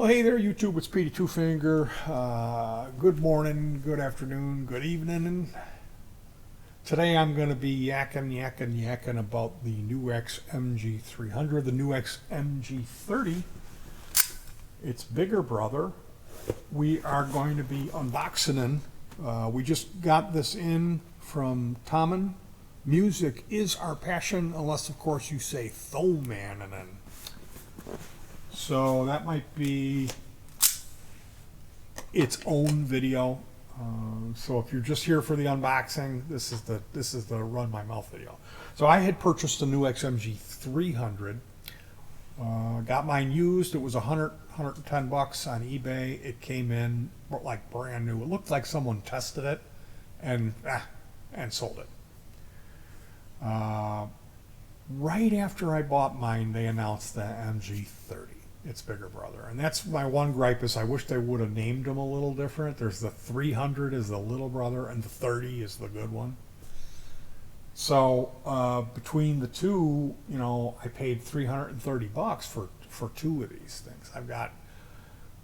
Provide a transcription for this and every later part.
Well, hey there, YouTube. It's Petey Two Finger. Good morning, good afternoon, good evening. And today I'm going to be yakking about the new XMG300, the new XMG30. Its bigger brother. We are going to be unboxing. We just got this in from Thomann. Music is our passion, unless of course you say Thomann and then. So that might be its own video. So if you're just here for the unboxing, this is the run my mouth video. So I had purchased a new XMG 300. Got mine used. It was $110 on eBay. It came in like brand new. It looked like someone tested it and sold it. Right after I bought mine, they announced the MG30. Its bigger brother, and that's my one gripe is I wish they would have named them a little different. There's the 300 is the little brother and the 30 is the good one. So between the two, you know, I paid $330 for two of these things. I've got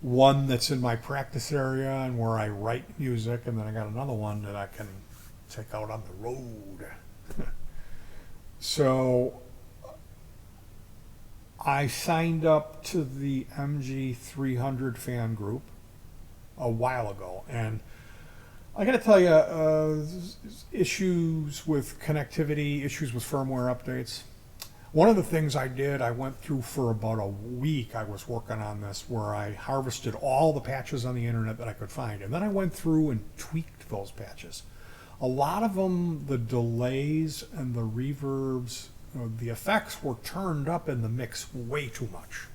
one that's in my practice area and where I write music, and then I got another one that I can take out on the road. So I signed up to the MG300 fan group a while ago, and I got to tell you, issues with connectivity, issues with firmware updates. One of the things I did, I went through for about a week, I was working on this, where I harvested all the patches on the internet that I could find, and then I went through and tweaked those patches. A lot of them, the delays and the reverbs, the effects were turned up in the mix way too much.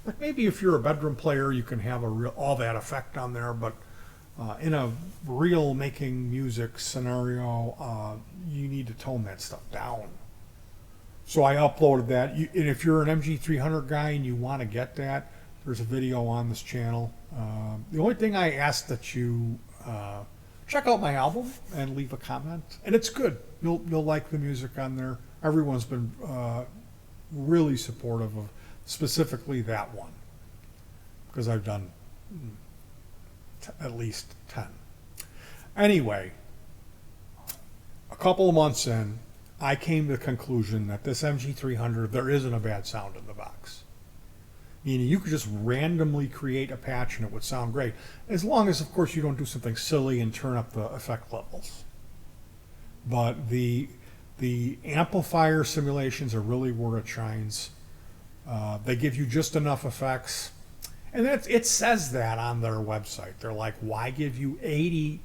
Like maybe if you're a bedroom player, you can have all that effect on there, but in a real making music scenario, you need to tone that stuff down. So I uploaded that. And if you're an MG300 guy and you want to get that, there's a video on this channel. The only thing I ask that you check out my album and leave a comment, and it's good. You'll like the music on there. Everyone's been really supportive of specifically that one, because I've done at least 10. Anyway, a couple of months in, I came to the conclusion that this MG300, there isn't a bad sound in the box. Meaning you could just randomly create a patch and it would sound great, as long as, of course, you don't do something silly and turn up the effect levels. But the amplifier simulations are really where it shines. They give you just enough effects, and it says that on their website. They're like, why give you 80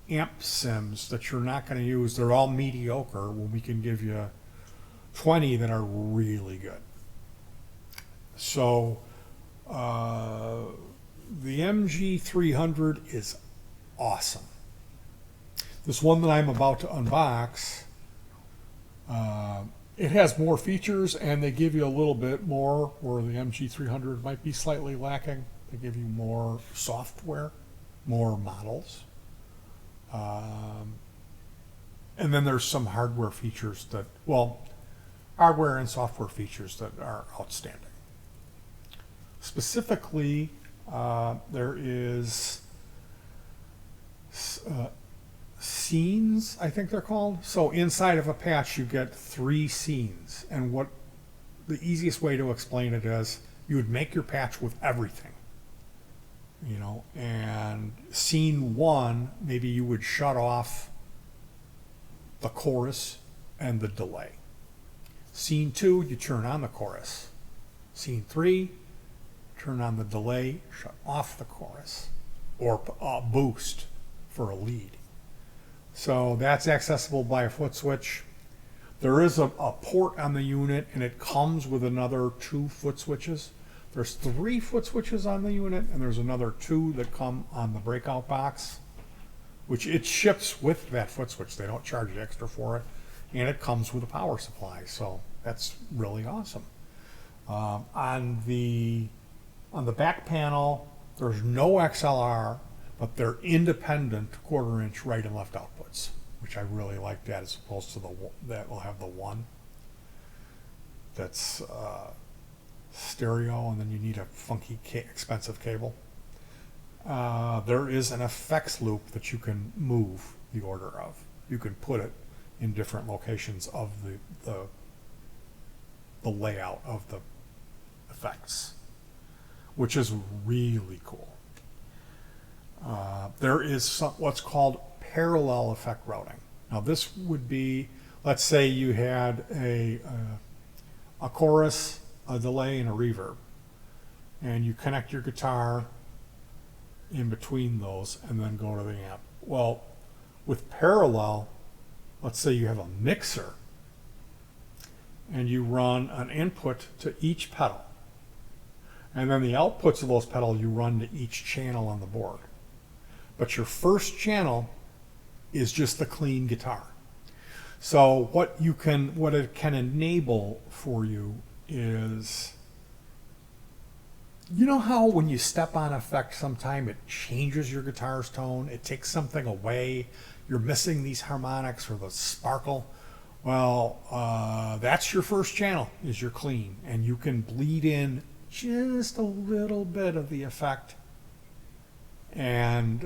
amp sims that you're not going to use? They're all mediocre when we can give you 20 that are really good. So the MG300 is awesome. This one that I'm about to unbox, it has more features, and they give you a little bit more where the MG300 might be slightly lacking. They give you more software, more models. And then there's some hardware features that, well, hardware and software features that are outstanding. Specifically, there is scenes, I think they're called. So inside of a patch you get 3 scenes, and what the easiest way to explain it is you would make your patch with everything, you know, and scene 1, maybe you would shut off the chorus and the delay. Scene 2, you turn on the chorus. Scene 3, turn on the delay, shut off the chorus, or boost for a lead. So that's accessible by a foot switch. There is a port on the unit, and it comes with another 2 foot switches. There's 3 foot switches on the unit, and there's another 2 that come on the breakout box, which it ships with that foot switch. They don't charge you extra for it, and it comes with a power supply. So that's really awesome. On the back panel, there's no XLR, but they're independent 1/4 inch right and left outputs, which I really like that, as opposed to that will have the one. That's stereo, and then you need a funky, expensive cable. There is an effects loop that you can move the order of. You can put it in different locations of the layout of the effects, which is really cool. There is what's called parallel effect routing. Now this would be, let's say you had a chorus, a delay, and a reverb, and you connect your guitar in between those and then go to the amp. Well, with parallel, let's say you have a mixer and you run an input to each pedal, and then the outputs of those pedals you run to each channel on the board. But your first channel is just the clean guitar. So what it can enable for you is, you know how when you step on effect sometime it changes your guitar's tone, it takes something away, you're missing these harmonics or the sparkle? Well, that's your first channel, is your clean, and you can bleed in just a little bit of the effect and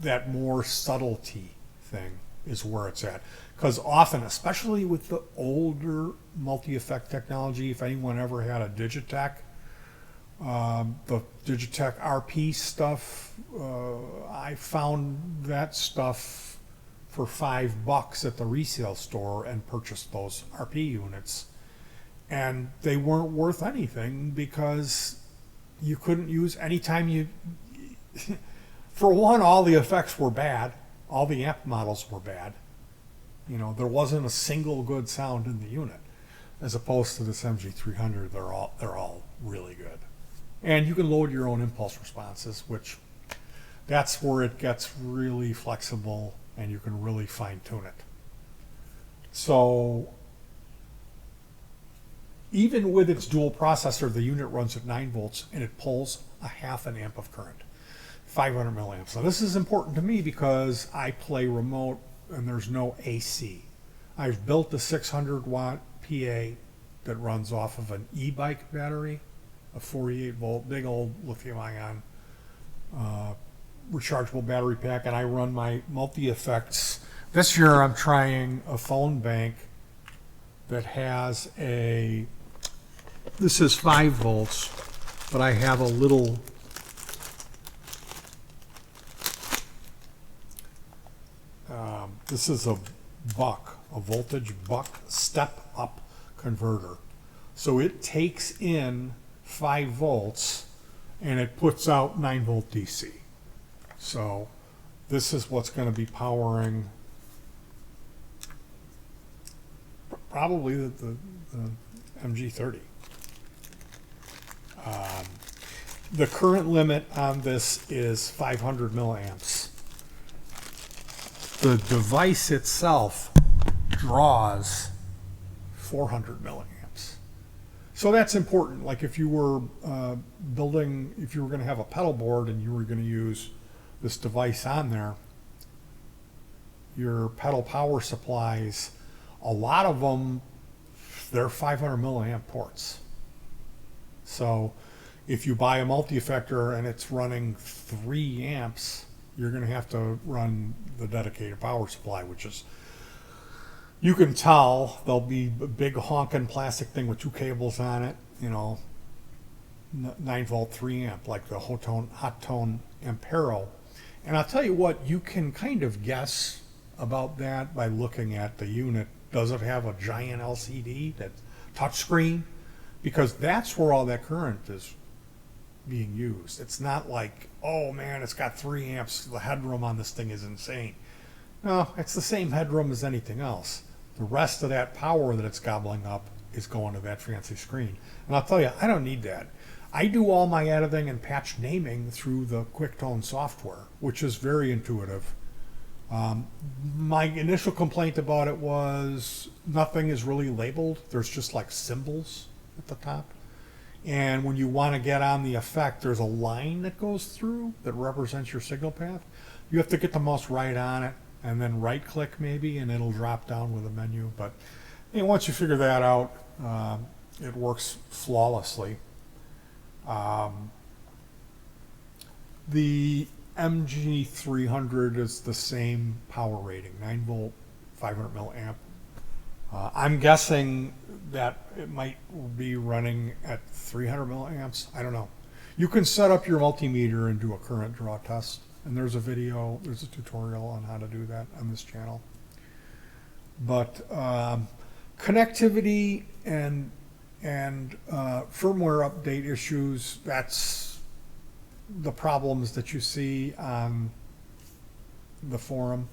that more subtlety thing is where it's at. Because often, especially with the older multi-effect technology, if anyone ever had a Digitech, the Digitech RP stuff, I found that stuff for $5 at the resale store and purchased those RP units. And they weren't worth anything because you couldn't use anytime you... For one, all the effects were bad. All the amp models were bad. You know, there wasn't a single good sound in the unit. As opposed to this MG300, they're all really good. And you can load your own impulse responses, which that's where it gets really flexible and you can really fine tune it. So even with its dual processor, the unit runs at 9 volts and it pulls a half an amp of current, 500 milliamps. Now this is important to me because I play remote and there's no AC. I've built a 600 watt PA that runs off of an e-bike battery, a 48 volt, big old lithium ion rechargeable battery pack, and I run my multi-effects. This year I'm trying a phone bank that has this is 5 volts, but I have a little this is a voltage buck step up converter. So it takes in 5 volts and it puts out 9 volt DC. So this is what's going to be powering probably the MG30. The current limit on this is 500 milliamps. The device itself draws 400 milliamps. So that's important. Like if you were if you were going to have a pedal board and you were going to use this device on there, your pedal power supplies, a lot of them, they're 500 milliamp ports. So if you buy a multi-effector and it's running 3 amps, you're going to have to run the dedicated power supply, which is, you can tell, there'll be a big honking plastic thing with 2 cables on it, you know, 9 volt 3 amp, like the Hot Tone Ampero. And I'll tell you what, you can kind of guess about that by looking at the unit. Does it have a giant LCD, that touchscreen? Because that's where all that current is being used. It's not like, oh man, it's got 3 amps, the headroom on this thing is insane. No, it's the same headroom as anything else. The rest of that power that it's gobbling up is going to that fancy screen. And I'll tell you, I don't need that. I do all my editing and patch naming through the QuickTone software, which is very intuitive. My initial complaint about it was nothing is really labeled. There's just like symbols at the top. And when you want to get on the effect, there's a line that goes through that represents your signal path. You have to get the mouse right on it and then right click maybe, and it'll drop down with a menu. But once you figure that out, it works flawlessly. Um, the MG300 is the same power rating, 9 volt, 500 milliamp. I'm guessing that it might be running at 300 milliamps. I don't know. You can set up your multimeter and do a current draw test. And there's a video, there's a tutorial on how to do that on this channel. But connectivity and firmware update issues, that's the problems that you see on the forum.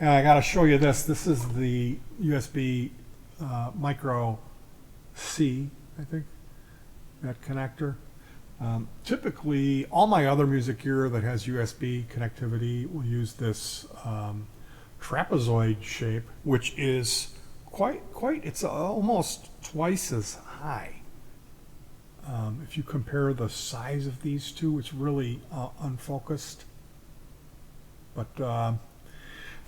And I got to show you this. This is the USB micro C, I think, that connector. Typically, all my other music gear that has USB connectivity will use this trapezoid shape, which is it's almost twice as high. If you compare the size of these two, it's really unfocused. But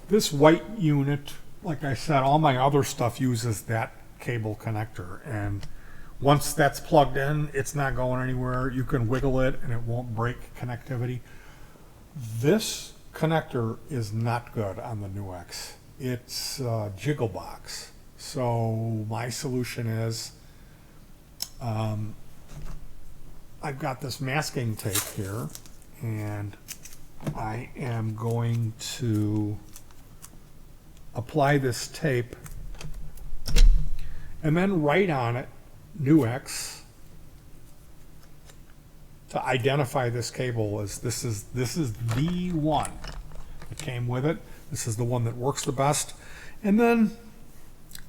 this white unit, like I said, all my other stuff uses that cable connector, and once that's plugged in, it's not going anywhere. You can wiggle it and it won't break connectivity. This connector is not good on the NUX. It's a jiggle box. So my solution is I've got this masking tape here, and I am going to apply this tape and then write on it NUX to identify this cable as this is the one that came with it. This is the one that works the best. And then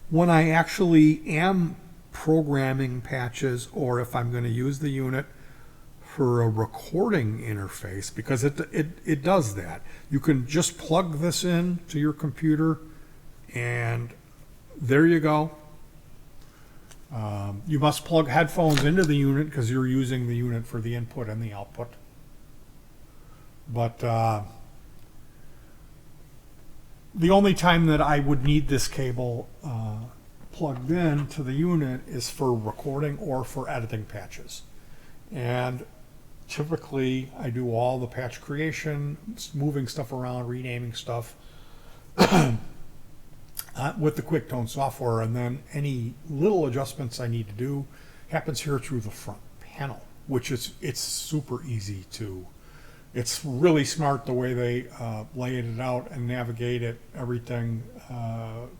when I actually am programming patches, or if I'm going to use the unit for a recording interface, because it does that. You can just plug this in to your computer and there you go. You must plug headphones into the unit because you're using the unit for the input and the output. But the only time that I would need this cable plugged in to the unit is for recording or for editing patches. And typically I do all the patch creation, moving stuff around, renaming stuff with the QuickTone software, and then any little adjustments I need to do happens here through the front panel, which is, it's super easy to, it's really smart the way they lay it out and navigate it. Everything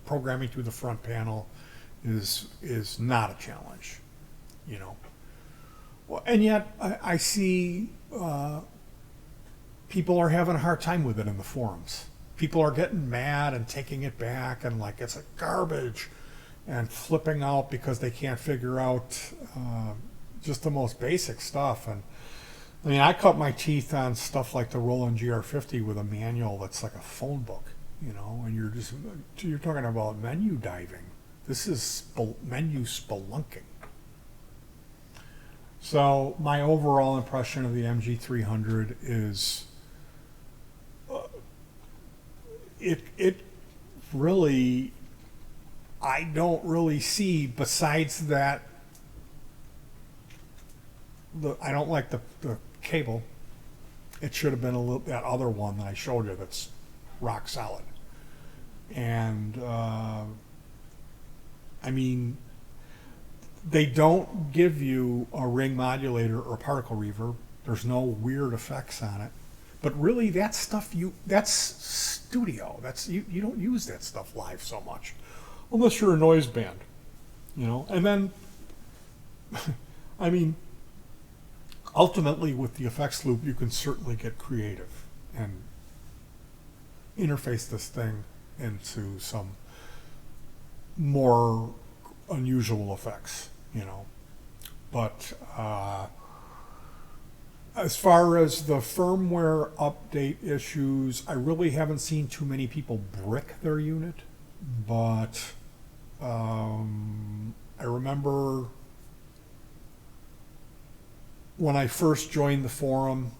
programming through the front panel is not a challenge, you know. Well, and yet I see people are having a hard time with it in the forums. People are getting mad and taking it back and like it's a garbage and flipping out because they can't figure out just the most basic stuff. And I mean, I cut my teeth on stuff like the Roland GR50 with a manual that's like a phone book, you know, and you're talking about menu diving. This is menu spelunking. So my overall impression of the MG300 is it really, I don't really see, besides that, I don't like the cable. It should have been that other one that I showed you that's rock solid. And I mean, they don't give you a ring modulator or particle reverb. There's no weird effects on it. But really, that stuff, that's studio. You don't use that stuff live so much, unless you're a noise band, you know. And then, I mean, ultimately with the effects loop, you can certainly get creative and interface this thing into some more unusual effects, you know. But as far as the firmware update issues, I really haven't seen too many people brick their unit, but I remember when I first joined the forum,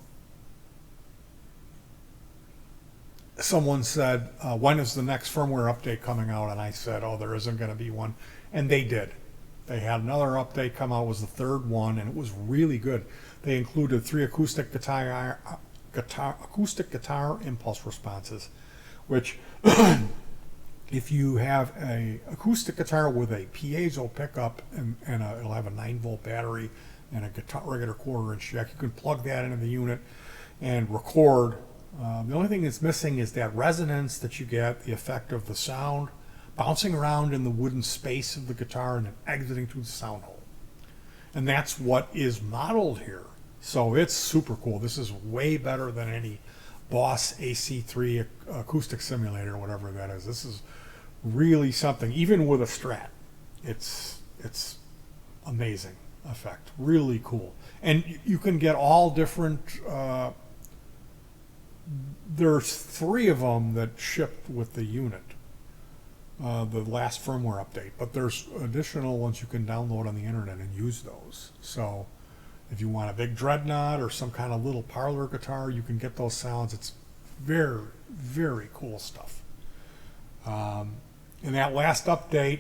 someone said, when is the next firmware update coming out? And I said, oh, there isn't going to be one. And they did. They had another update come out, was the third one, and it was really good. They included 3 acoustic guitar impulse responses, which if you have a acoustic guitar with a piezo pickup and it'll have a 9-volt battery and a regular 1/4-inch jack, you can plug that into the unit and record. The only thing that's missing is that resonance that you get, the effect of the sound bouncing around in the wooden space of the guitar and then exiting through the sound hole. And that's what is modeled here. So it's super cool. This is way better than any Boss AC3 acoustic simulator or whatever that is. This is really something, even with a Strat. It's amazing effect, really cool. And you can get all different, there's 3 of them that shipped with the unit, the last firmware update, but there's additional ones you can download on the internet and use those. So if you want a big dreadnought or some kind of little parlor guitar, you can get those sounds. It's very, very cool stuff. In that last update,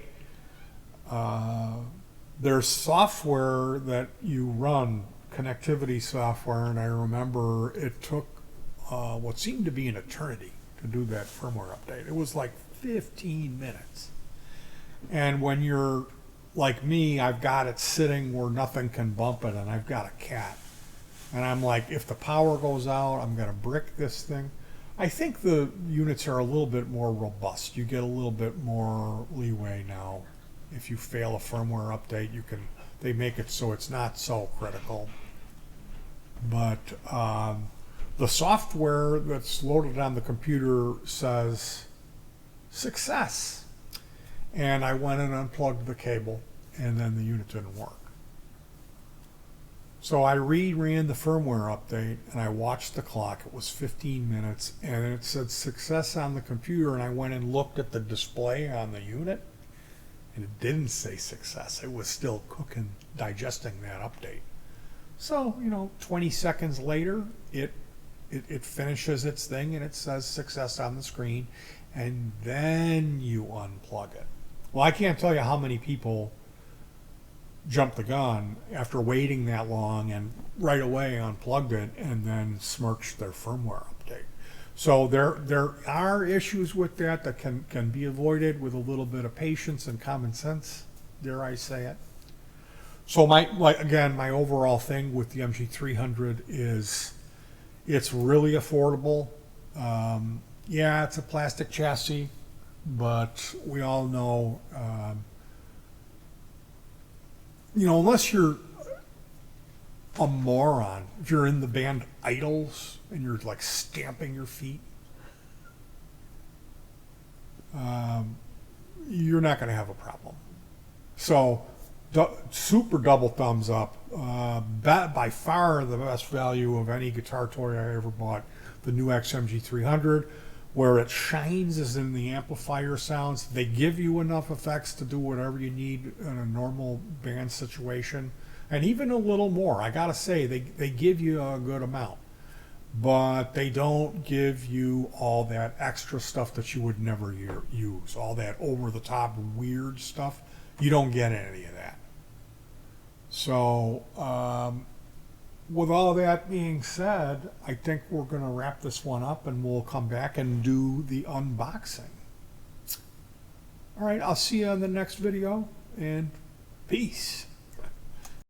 there's software that you run, connectivity software, and I remember it took what seemed to be an eternity to do that firmware update. It was like 15 minutes. And when you're like me, I've got it sitting where nothing can bump it, and I've got a cat. And I'm like, if the power goes out, I'm going to brick this thing. I think the units are a little bit more robust. You get a little bit more leeway now. If you fail a firmware update, they make it so it's not so critical. But the software that's loaded on the computer says success. And I went and unplugged the cable, and then the unit didn't work. So I ran the firmware update, and I watched the clock. It was 15 minutes, and it said success on the computer, and I went and looked at the display on the unit, and it didn't say success. It was still cooking, digesting that update. So, 20 seconds later, it finishes its thing, and it says success on the screen, and then you unplug it. Well, I can't tell you how many people jumped the gun after waiting that long and right away unplugged it and then smirched their firmware update. So there are issues with that can be avoided with a little bit of patience and common sense, dare I say it. So my overall thing with the MG300 is it's really affordable. Yeah, it's a plastic chassis, but we all know, unless you're a moron, if you're in the band Idols and you're like stamping your feet, you're not going to have a problem. So, super double thumbs up. By far the best value of any guitar toy I ever bought, the new XMG300. Where it shines is in the amplifier sounds. They give you enough effects to do whatever you need in a normal band situation, and even a little more. I gotta say, they give you a good amount, but they don't give you all that extra stuff that you would never use, all that over-the-top weird stuff. You don't get any of that. So, with all that being said, I think we're going to wrap this one up and we'll come back and do the unboxing. All right, I'll see you on the next video, and peace.